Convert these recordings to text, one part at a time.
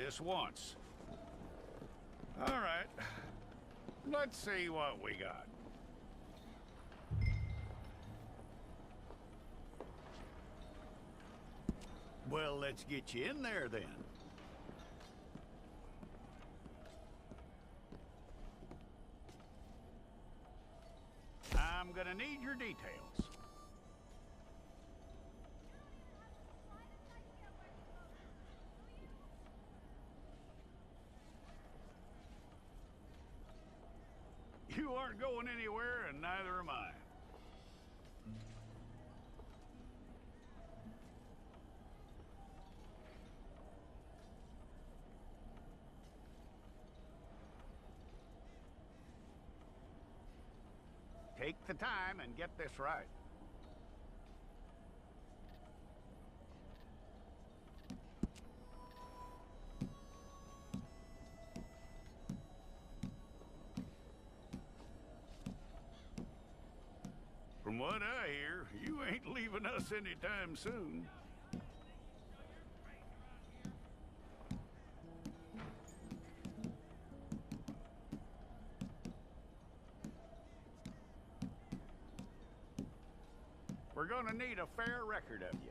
this once. All right. Let's see what we got. Well, let's get you in there then. I'm gonna need your details. You aren't going anywhere, and neither am I. Take the time and get this right. From what I hear, you ain't leaving us anytime soon. We're gonna need a fair record of you.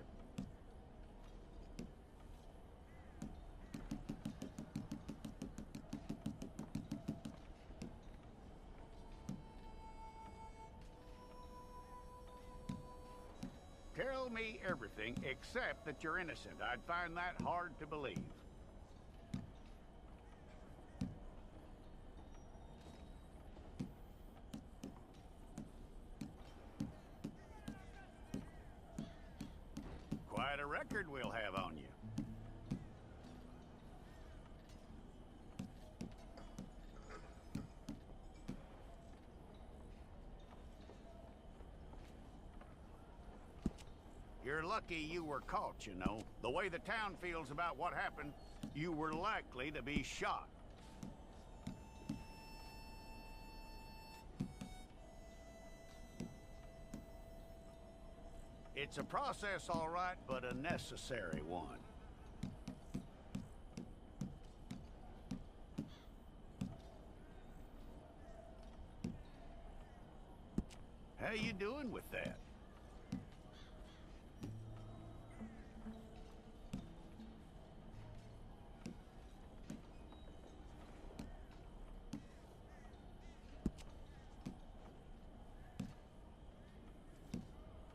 Tell me everything except that you're innocent. I'd find that hard to believe. Quite a record we'll have on you. You're lucky you were caught, you know. The way the town feels about what happened, you were likely to be shot. It's a process, all right, but a necessary one. How you doing with that?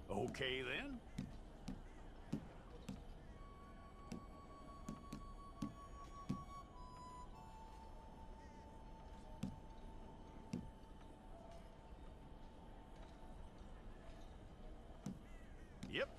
Okay, then. Yep.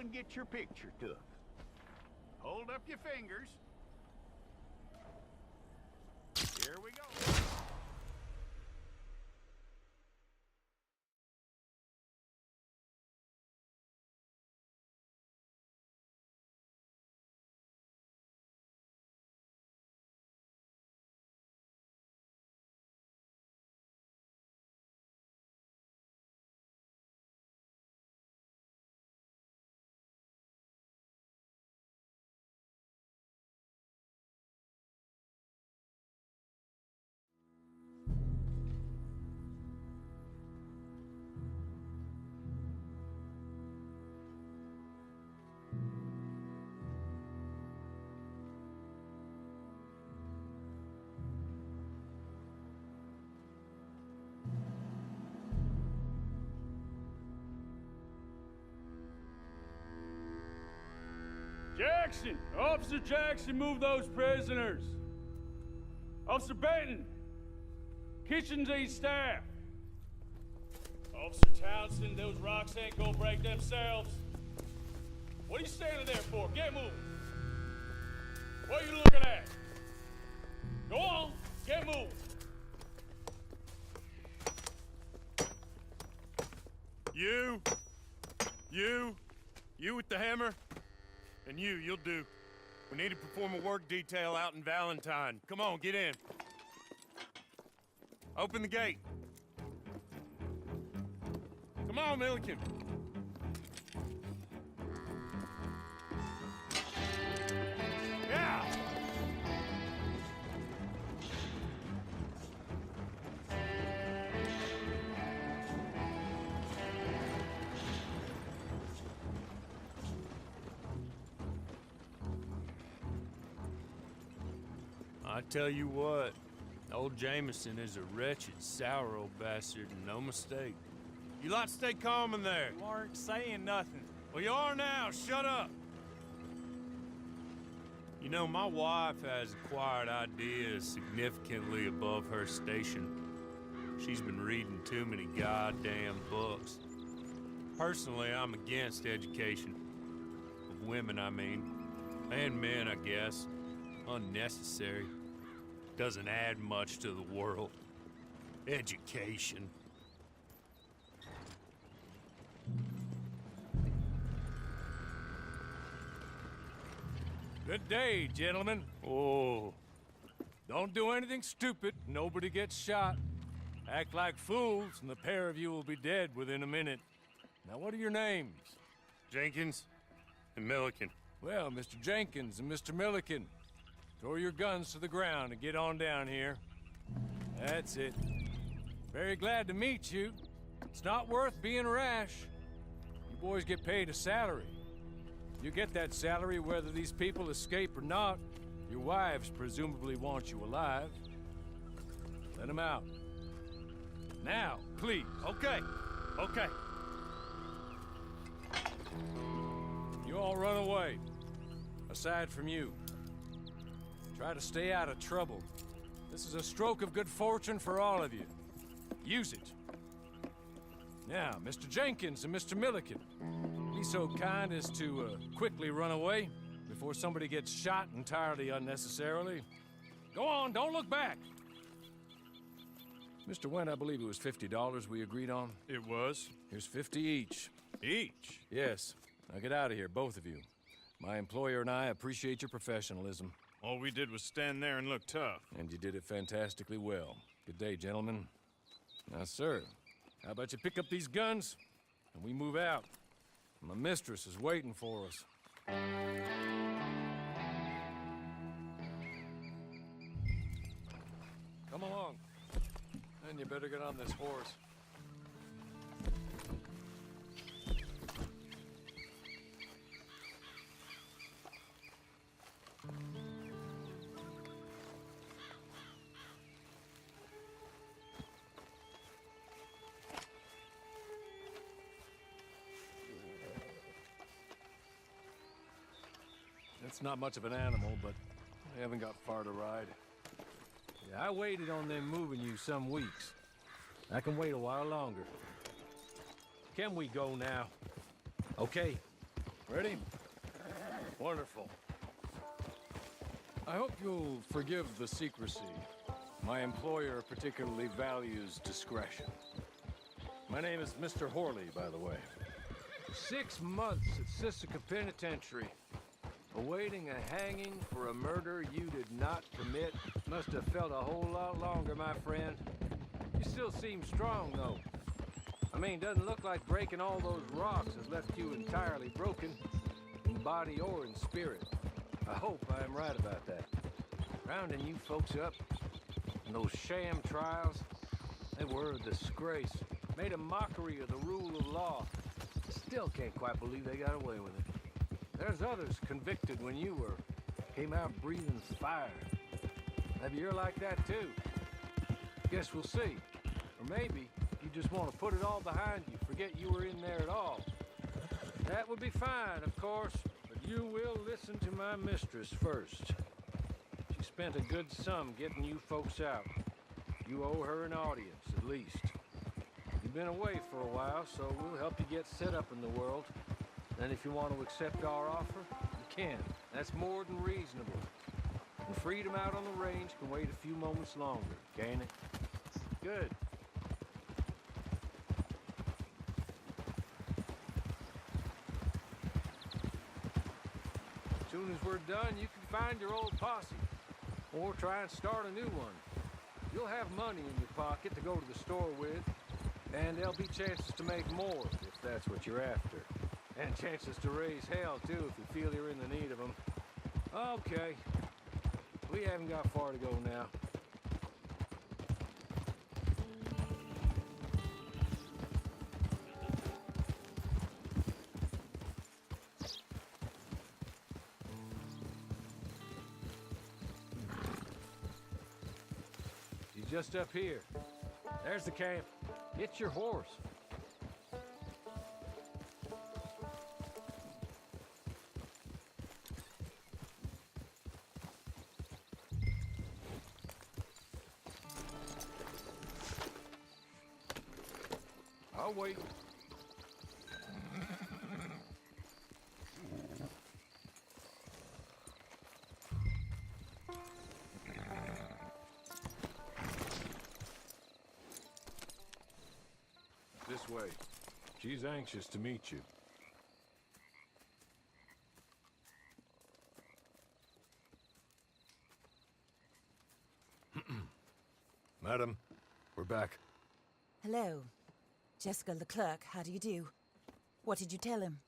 and get your picture took. Hold up your fingers. Here we go. Jackson! Officer Jackson, move those prisoners! Officer Benton! Kitchens ain't staff! Officer Townsend, those rocks ain't gonna break themselves. What are you standing there for? Get moving! What are you looking at? Go on, get moving! You with the hammer? And you'll do. We need to perform a work detail out in Valentine. Come on, get in. Open the gate. Come on, Milliken. Yeah! I tell you what, old Jameson is a wretched, sour old bastard, and no mistake. You lot stay calm in there. You aren't saying nothing. Well, you are now. Shut up. You know, my wife has acquired ideas significantly above her station. She's been reading too many goddamn books. Personally, I'm against education. Of women, I mean. And men, I guess. Unnecessary. Doesn't add much to the world. Education. Good day, gentlemen. Oh. Don't do anything stupid. Nobody gets shot. Act like fools, and the pair of you will be dead within a minute. Now, what are your names? Jenkins and Milliken. Well, Mr. Jenkins and Mr. Milliken, throw your guns to the ground and get on down here. That's it. Very glad to meet you. It's not worth being rash. You boys get paid a salary. You get that salary whether these people escape or not. Your wives presumably want you alive. Let them out. Now, please. Okay. You all run away. Aside from you. Try to stay out of trouble. This is a stroke of good fortune for all of you. Use it. Now, Mr. Jenkins and Mr. Milliken, be so kind as to quickly run away before somebody gets shot entirely unnecessarily. Go on, don't look back. Mr. Wendt, I believe it was $50 we agreed on. It was. Here's 50 each. Each? Yes. Now get out of here, both of you. My employer and I appreciate your professionalism. All we did was stand there and look tough. And you did it fantastically well. Good day, gentlemen. Now, sir, how about you pick up these guns and we move out? My mistress is waiting for us. Come along. And you better get on this horse. It's not much of an animal, but I haven't got far to ride. Yeah, I waited on them moving you some weeks. I can wait a while longer. Can we go now? Okay. Ready? Wonderful. I hope you'll forgive the secrecy. My employer particularly values discretion. My name is Mr. Horley, by the way. 6 months at Sisika Penitentiary, awaiting a hanging for a murder you did not commit. Must have felt a whole lot longer, my friend. You still seem strong, though. I mean, doesn't look like breaking all those rocks has left you entirely broken, in body or in spirit. I hope I am right about that. Rounding you folks up, and those sham trials, they were a disgrace. Made a mockery of the rule of law. Still can't quite believe they got away with it. There's others convicted when you were. Came out breathing fire. Maybe you're like that too. Guess we'll see. Or maybe you just want to put it all behind you, forget you were in there at all. That would be fine, of course, but you will listen to my mistress first. She spent a good sum getting you folks out. You owe her an audience, at least. You've been away for a while, so we'll help you get set up in the world. Then if you want to accept our offer, you can. That's more than reasonable. And freedom out on the range can wait a few moments longer, can't it? Good. As soon as we're done, you can find your old posse. Or try and start a new one. You'll have money in your pocket to go to the store with. And there'll be chances to make more, if that's what you're after. And chances to raise hell, too, if you feel you're in the need of them. Okay. We haven't got far to go now. He's just up here. There's the camp. Get your horse. I'll wait. This way. She's anxious to meet you. Madam, we're back. Hello. Jessica Leclerc, how do you do? What did you tell him?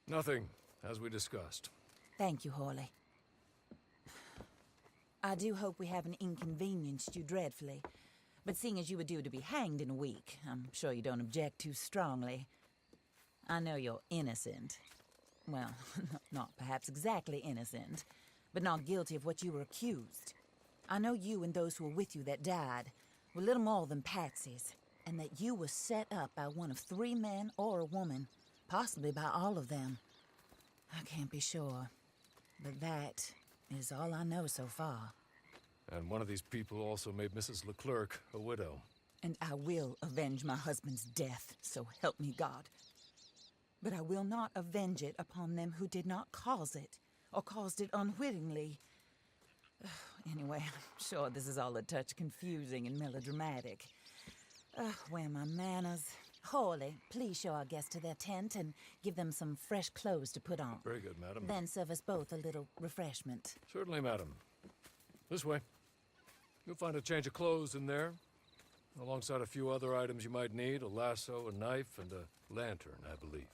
Nothing, as we discussed. Thank you, Horley. I do hope we haven't inconvenienced you dreadfully. But seeing as you were due to be hanged in a week, I'm sure you don't object too strongly. I know you're innocent. Well, not perhaps exactly innocent, but not guilty of what you were accused. I know you and those who were with you that died were little more than patsies, and that you were set up by one of 3 men or a woman, possibly by all of them. I can't be sure, but that is all I know so far. And one of these people also made Mrs. Leclerc a widow. And I will avenge my husband's death, so help me God. But I will not avenge it upon them who did not cause it, or caused it unwittingly. Anyway, I'm sure this is all a touch confusing and melodramatic. Where are my manners? Horley, please show our guests to their tent and give them some fresh clothes to put on. Very good, madam. Then serve us both a little refreshment. Certainly, madam. This way. You'll find a change of clothes in there, alongside a few other items you might need, a lasso, a knife, and a lantern, I believe.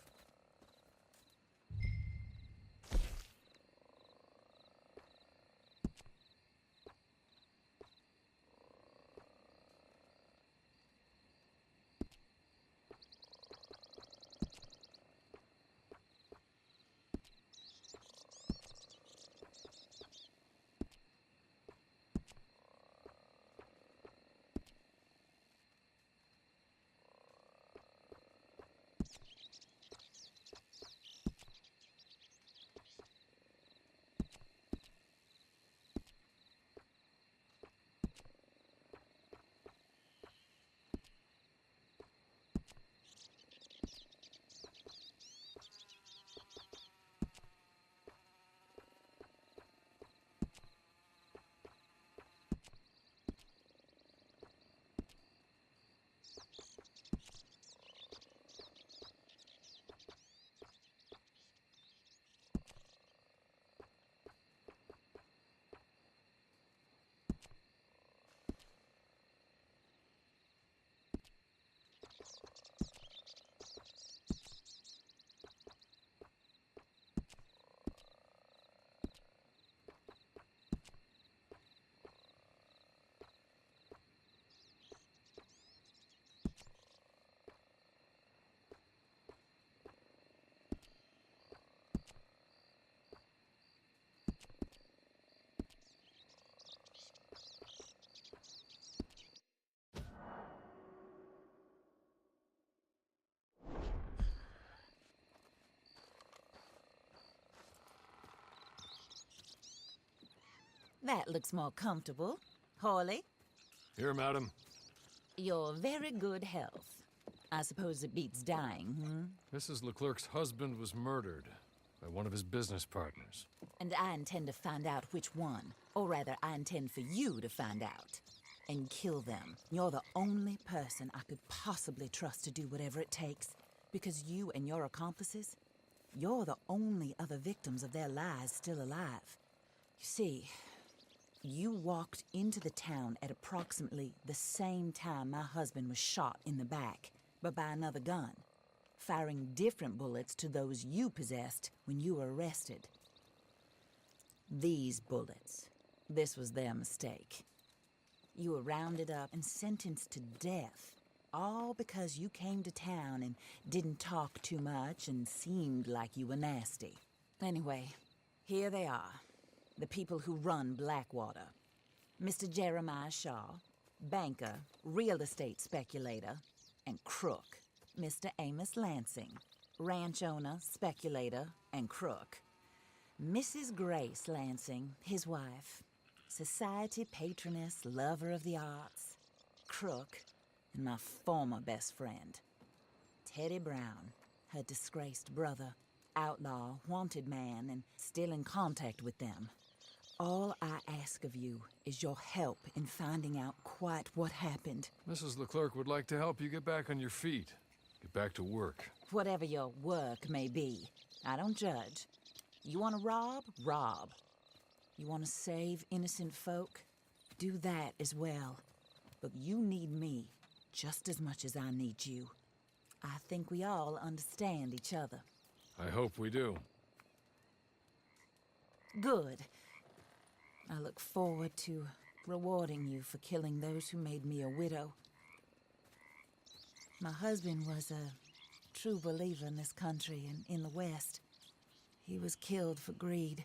That looks more comfortable. Hawley, Here, madam. your very good health. I suppose it beats dying, Mrs. Leclerc's husband was murdered by one of his business partners. And I intend to find out which one. Or rather, I intend for you to find out. And kill them. You're the only person I could possibly trust to do whatever it takes. Because you and your accomplices, you're the only other victims of their lies still alive. You see, you walked into the town at approximately the same time my husband was shot in the back, but by another gun, firing different bullets to those you possessed when you were arrested. These bullets, this was their mistake. You were rounded up and sentenced to death, all because you came to town and didn't talk too much and seemed like you were nasty. Anyway, here they are, the people who run Blackwater. Mr. Jeremiah Shaw, banker, real estate speculator, and crook. Mr. Amos Lansing, ranch owner, speculator, and crook. Mrs. Grace Lansing, his wife, society patroness, lover of the arts, crook, and my former best friend. Teddy Brown, her disgraced brother, outlaw, wanted man, and still in contact with them. All I ask of you is your help in finding out quite what happened. Mrs. Leclerc would like to help you get back on your feet. Get back to work. Whatever your work may be, I don't judge. You want to rob? Rob. You want to save innocent folk? Do that as well. But you need me just as much as I need you. I think we all understand each other. I hope we do. Good. I look forward to rewarding you for killing those who made me a widow. My husband was a true believer in this country and in the West. He was killed for greed.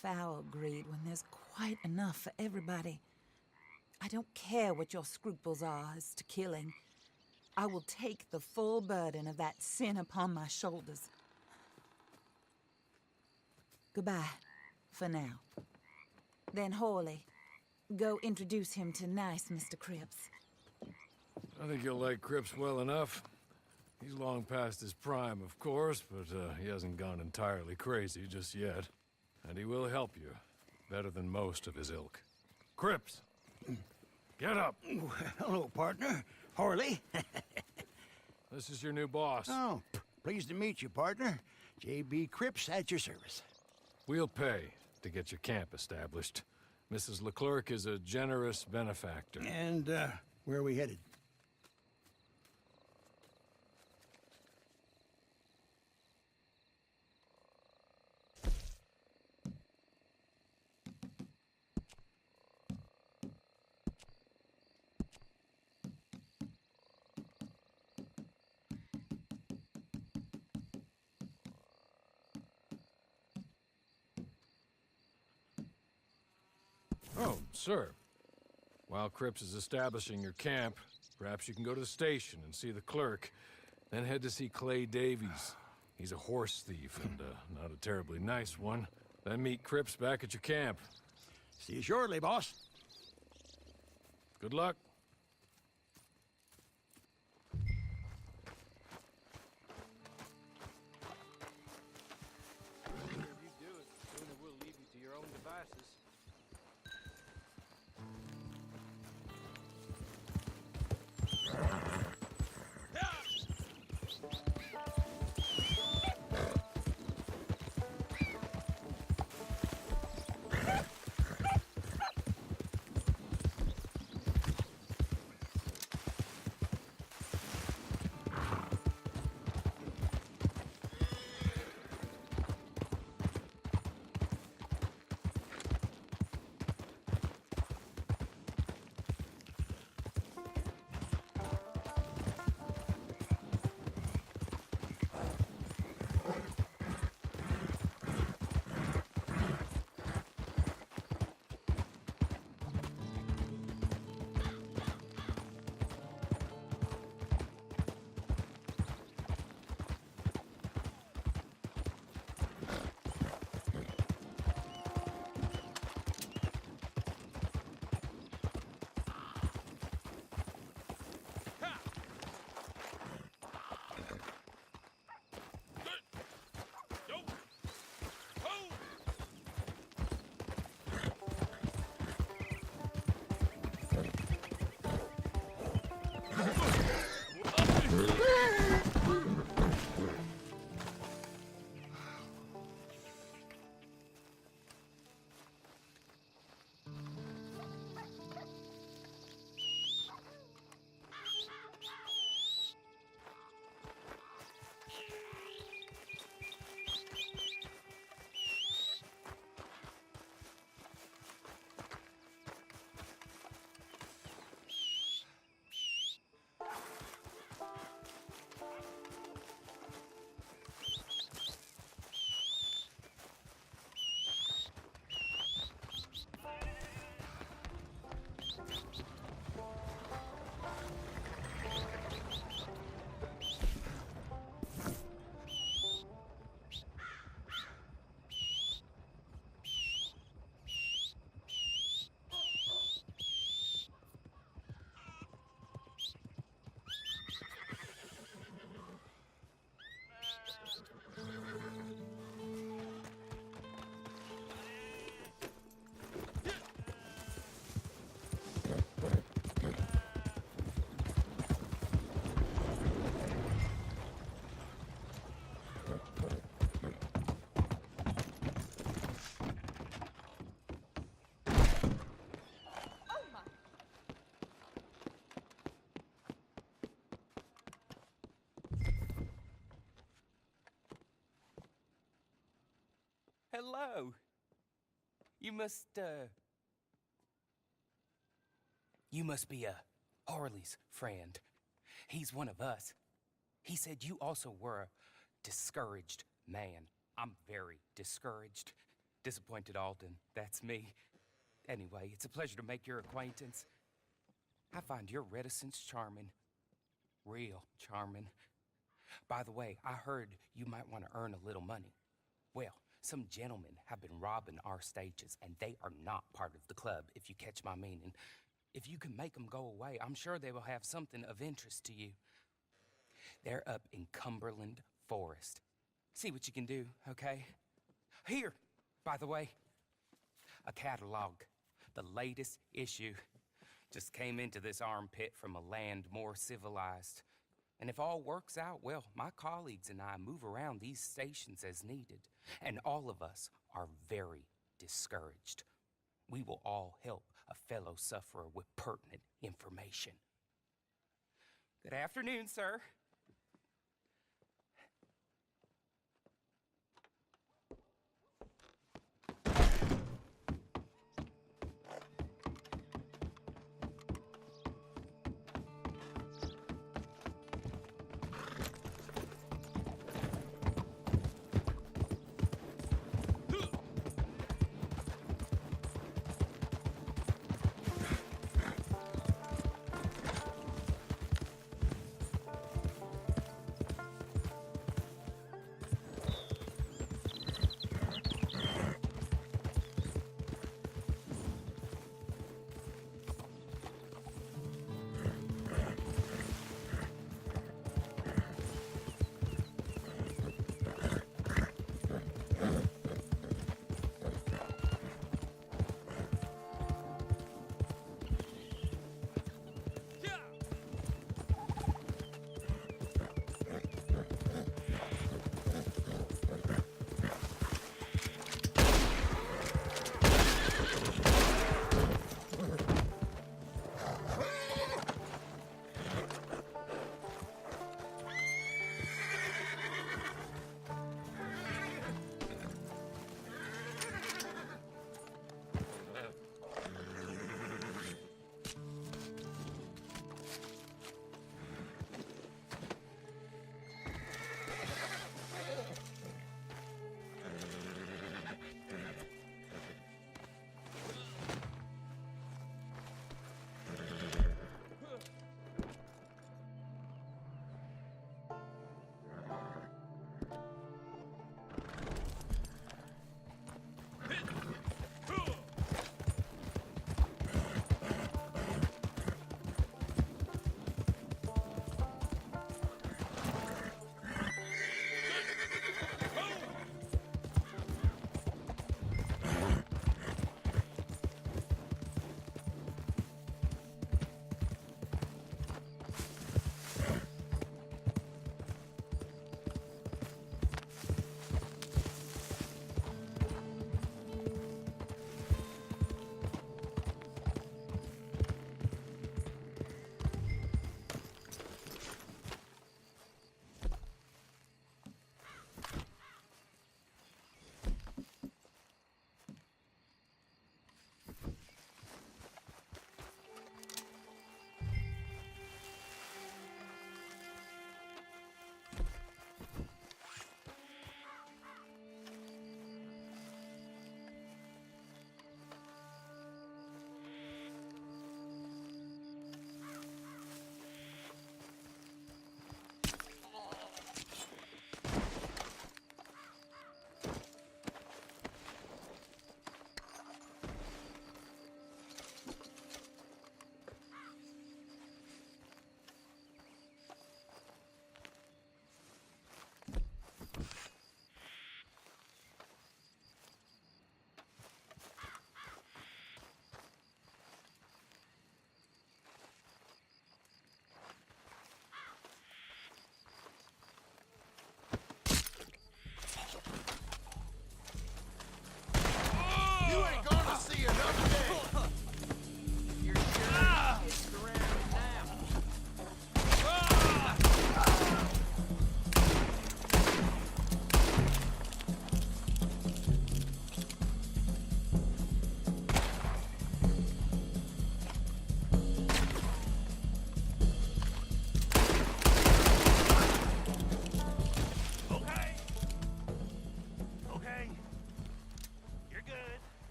Foul greed when there's quite enough for everybody. I don't care what your scruples are as to killing. I will take the full burden of that sin upon my shoulders. Goodbye, for now. Then Hawley, go introduce him to nice Mr. Cripps. I think you'll like Cripps well enough. He's long past his prime, of course, but he hasn't gone entirely crazy just yet. And he will help you, better than most of his ilk. Cripps! Get up! Hello, partner. Harley. This is your new boss. Oh, pleased to meet you, partner. J.B. Cripps at your service. We'll pay to get your camp established. Mrs. Leclerc is a generous benefactor. And, where are we headed? Oh, sir. While Cripps is establishing your camp, perhaps you can go to the station and see the clerk, then head to see Clay Davies. He's a horse thief and not a terribly nice one. Then meet Cripps back at your camp. See you shortly, boss. Good luck. Whatever you do, the sooner we'll leave you to your own devices. hello. You must be Harley's friend. He's one of us. He said you also were a discouraged man. I'm very discouraged. Disappointed Alden, that's me. Anyway, it's a pleasure to make your acquaintance. I find your reticence charming. Real charming. By the way, I heard you might want to earn a little money. Well, some gentlemen have been robbing our stages, and they are not part of the club, if you catch my meaning. If you can make them go away, I'm sure they will have something of interest to you. They're up in Cumberland Forest. See what you can do, okay? Here, by the way, a catalog. The latest issue. Just came into this armpit from a land more civilized. And if all works out, well, my colleagues and I move around these stations as needed. And all of us are very discouraged. We will all help a fellow sufferer with pertinent information. Good afternoon, sir.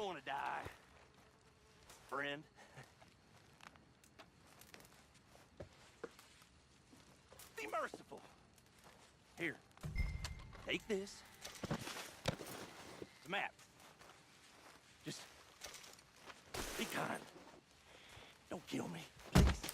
want to die, friend. Be merciful. Here, take this. It's a map. Just be kind. Don't kill me, please.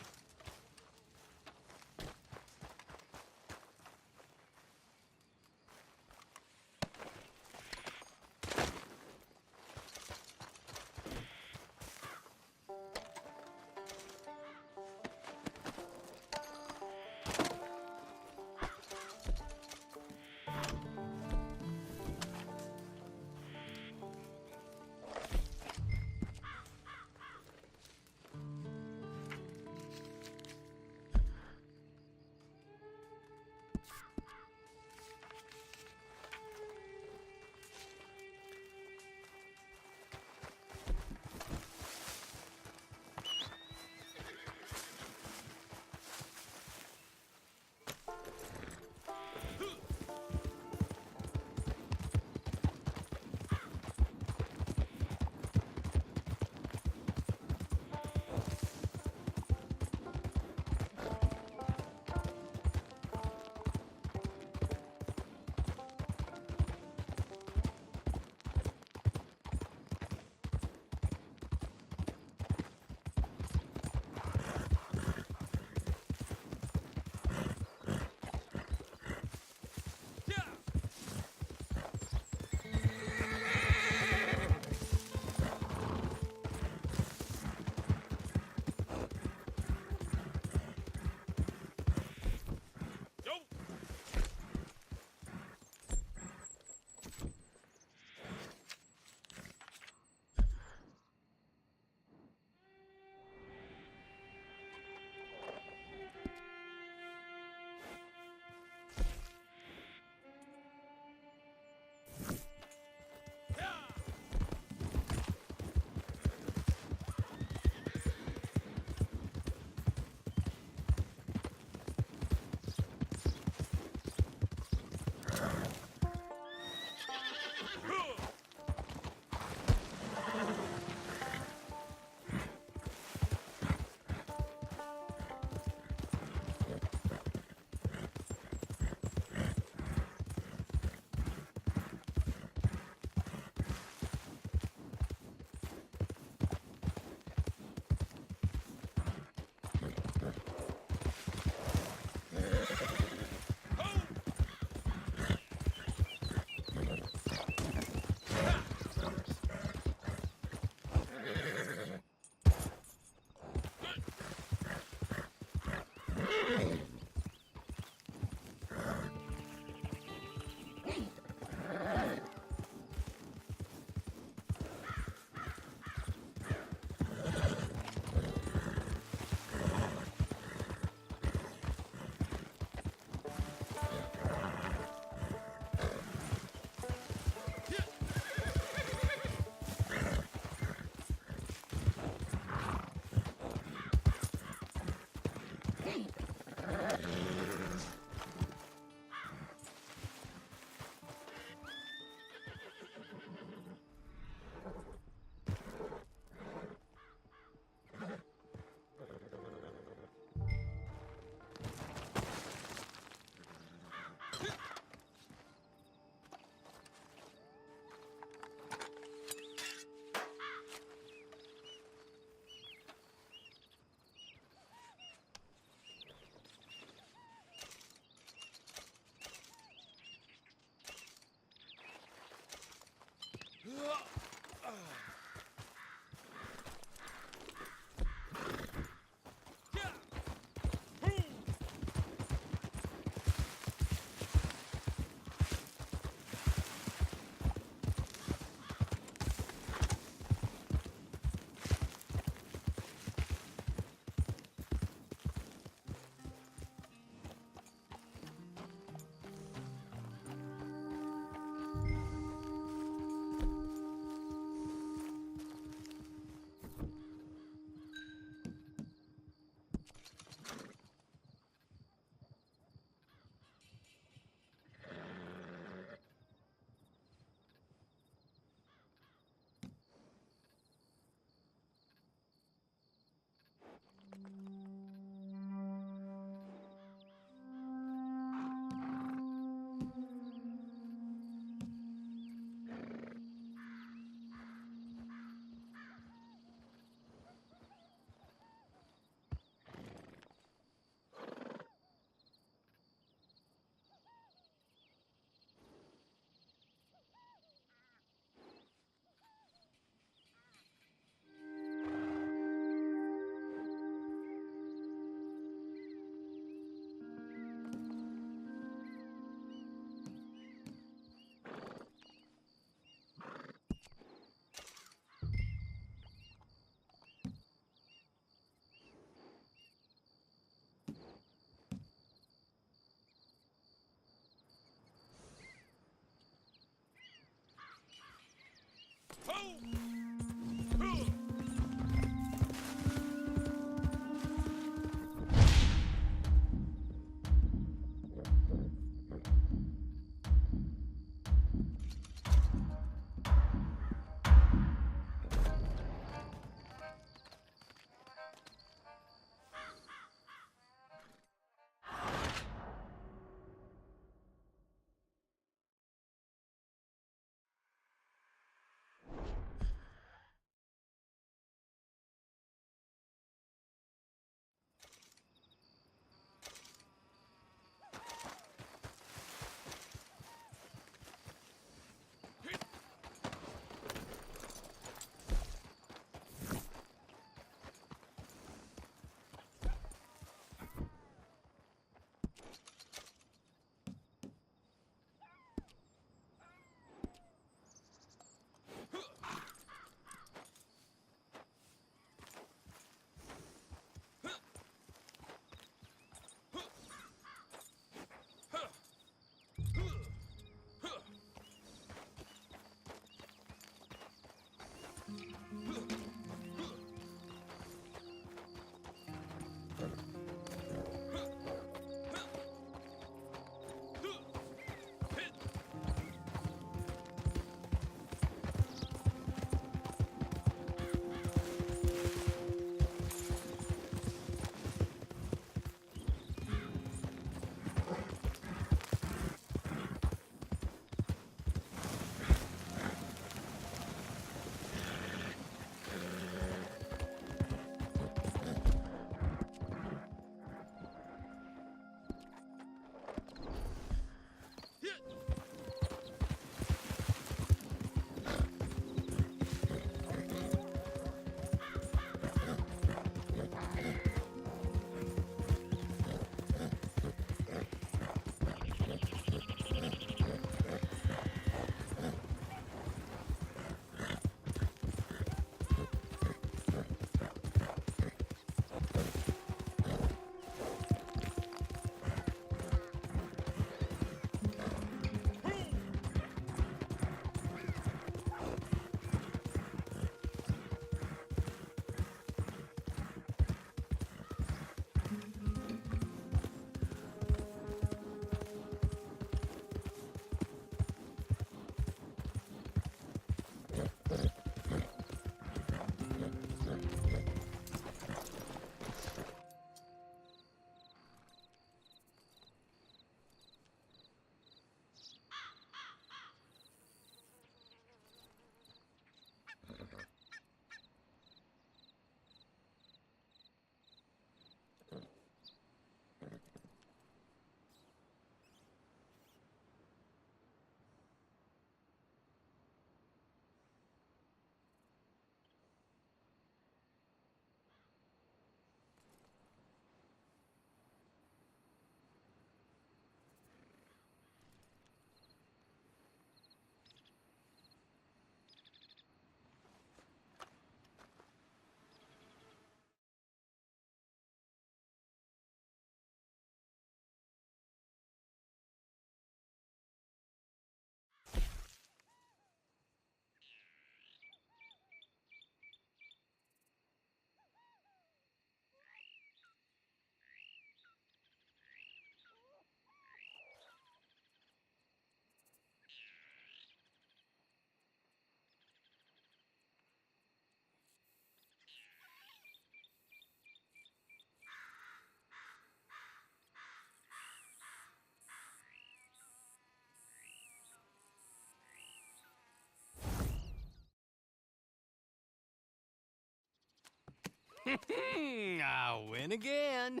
I win again.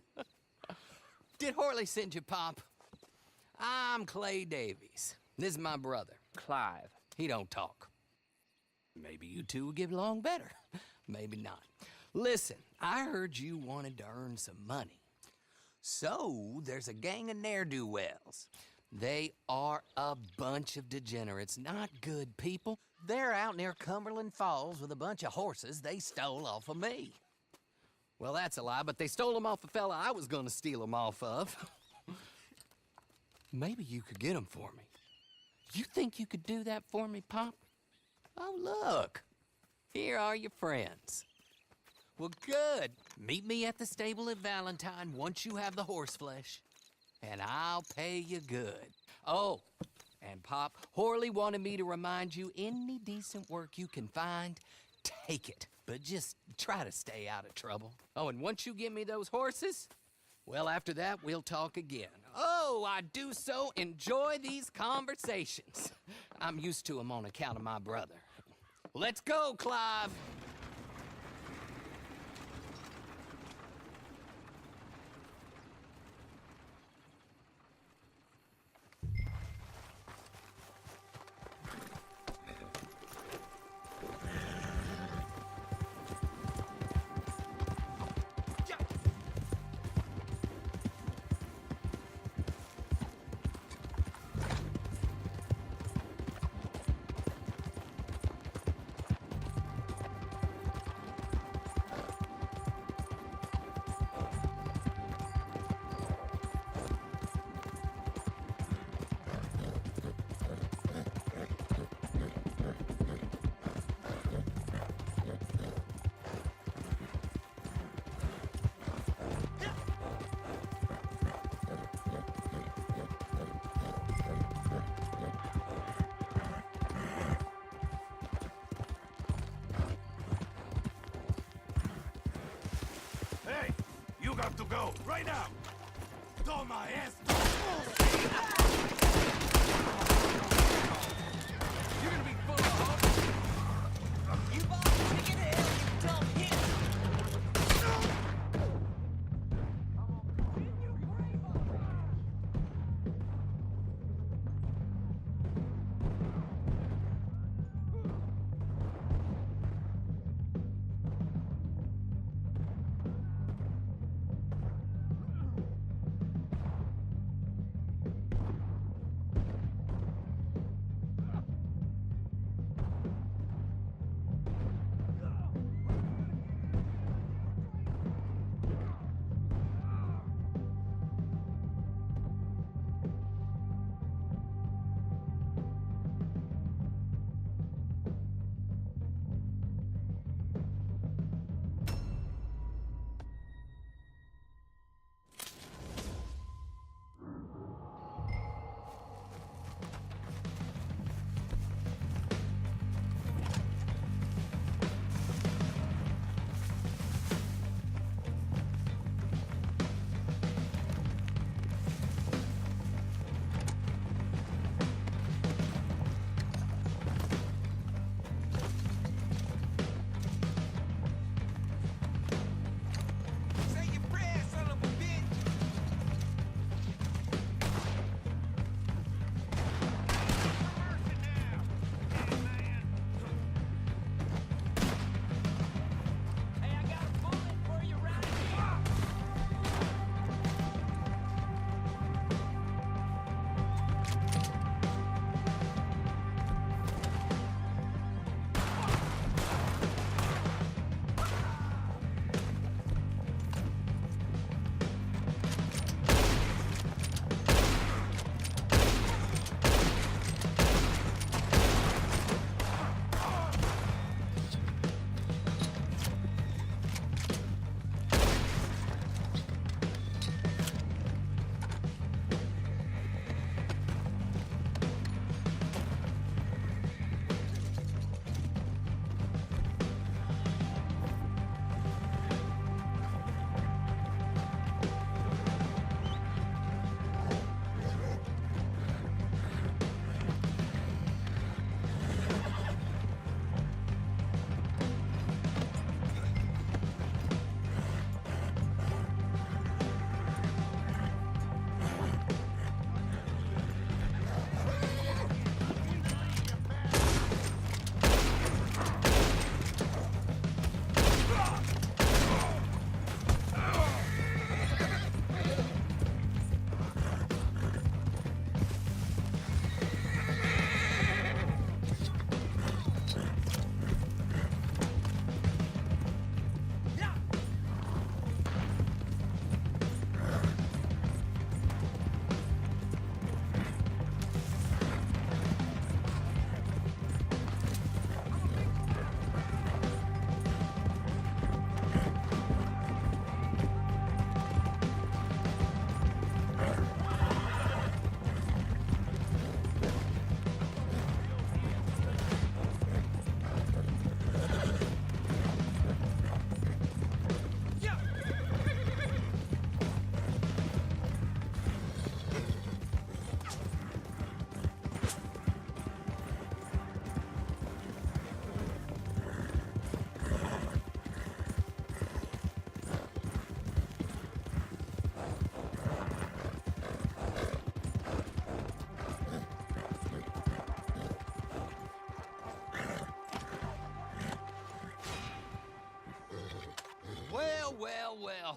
Did Horley send you, Pop? I'm Clay Davies. This is my brother, Clive. He don't talk. Maybe you two will get along better. Maybe not. Listen, I heard you wanted to earn some money. So, there's a gang of ne'er-do-wells. They are a bunch of degenerates, not good people. They're out near Cumberland Falls with a bunch of horses they stole off of me. Well, that's a lie, but they stole them off a fella I was gonna steal them off of. Maybe you could get them for me. You think you could do that for me, Pop? Oh, look. Here are your friends. Well, good. Meet me at the stable at Valentine once you have the horse flesh, and I'll pay you good. Oh, and Pop, Horley wanted me to remind you, any decent work you can find, take it. But just try to stay out of trouble. Oh, and once you give me those horses, well, after that, we'll talk again. Oh, I do so enjoy these conversations. I'm used to them on account of my brother. Let's go, Clive. Hey, you got to go right now. Toma esto. You're gonna be full of hope. You bought a ticket to hell, you dumb hit.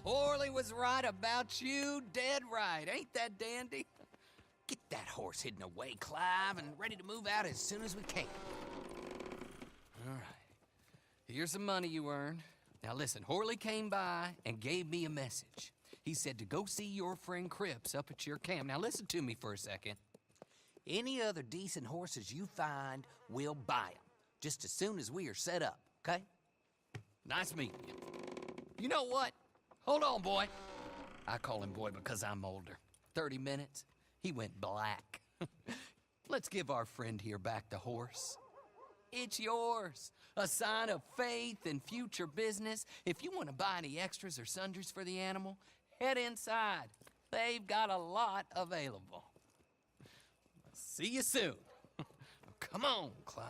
Horley was right about you, dead right. Ain't that dandy? Get that horse hidden away, Clive, and ready to move out as soon as we can. All right. Here's the money you earned. Now listen, Horley came by and gave me a message. He said to go see your friend Cripps up at your camp. Now listen to me for a second. Any other decent horses you find, we'll buy them. Just as soon as we are set up, okay? Nice meeting you. You know what? Hold on, boy. I call him boy because I'm older. 30 minutes, he went black. Let's give our friend here back the horse. It's yours. A sign of faith and future business. If you want to buy any extras or sundries for the animal, head inside. They've got a lot available. See you soon. Come on, Clive.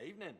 Evening.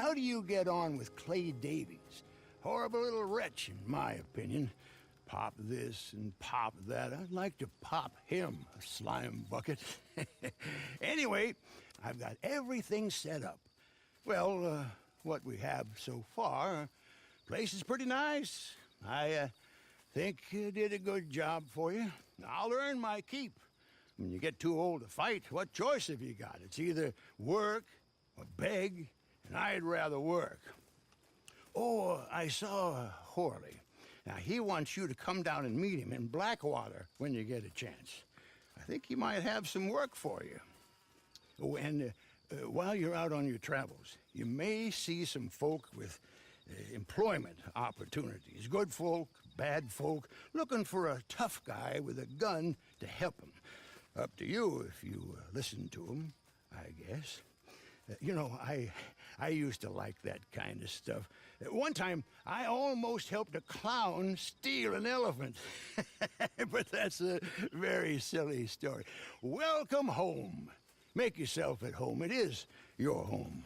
how do you get on with Clay Davies? Horrible little wretch, in my opinion. Pop this and pop that. I'd like to pop him, a slime bucket. Anyway, I've got everything set up. Well, what we have so far, place is pretty nice. I think you did a good job for you. I'll earn my keep. When you get too old to fight, what choice have you got? It's either work or beg, and I'd rather work. Oh, I saw Horley. Now, he wants you to come down and meet him in Blackwater when you get a chance. I think he might have some work for you. Oh, and while you're out on your travels, you may see some folk with employment opportunities. Good folk, bad folk, looking for a tough guy with a gun to help them. Up to you if you listen to them, I guess. You know, I used to like that kind of stuff. One time, I almost helped a clown steal an elephant. But that's a very silly story. Welcome home. Make yourself at home. It is your home.